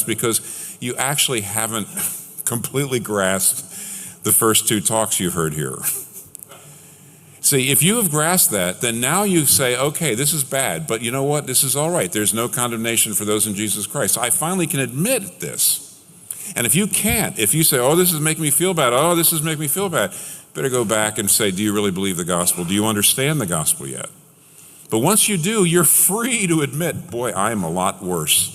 because you actually haven't completely grasped the first two talks you heard here. See, if you have grasped that, then now you say, okay, this is bad, but you know what? This is all right. There's no condemnation for those in Jesus Christ. I finally can admit this. And if you can't, if you say, oh, this is making me feel bad, oh, this is making me feel bad, better go back and say, do you really believe the gospel? Do you understand the gospel yet? But once you do, you're free to admit, boy, I am a lot worse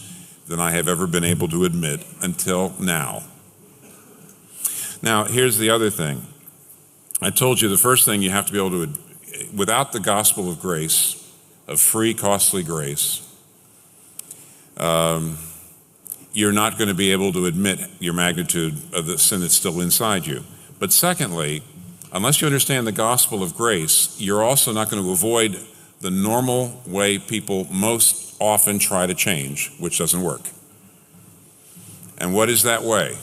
than I have ever been able to admit until now. Now, here's the other thing. I told you the first thing you have to be able to, without the gospel of grace, of free, costly grace, you're not going to be able to admit your magnitude of the sin that's still inside you. But secondly, unless you understand the gospel of grace, you're also not going to avoid the normal way people most often try to change, which doesn't work. And what is that way?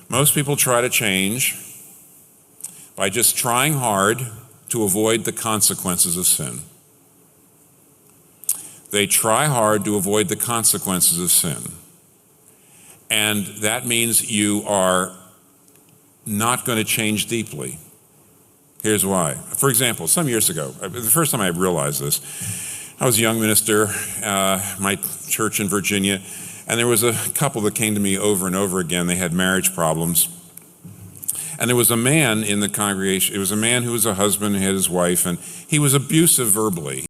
Most people try to change by just trying hard to avoid the consequences of sin. They try hard to avoid the consequences of sin. And that means you are not going to change deeply. Here's why. For example, some years ago, the first time I realized this, I was a young minister, my church in Virginia, and there was a couple that came to me over and over again. They had marriage problems. And there was a man in the congregation. It was a man who was a husband, he had his wife, and he was abusive verbally.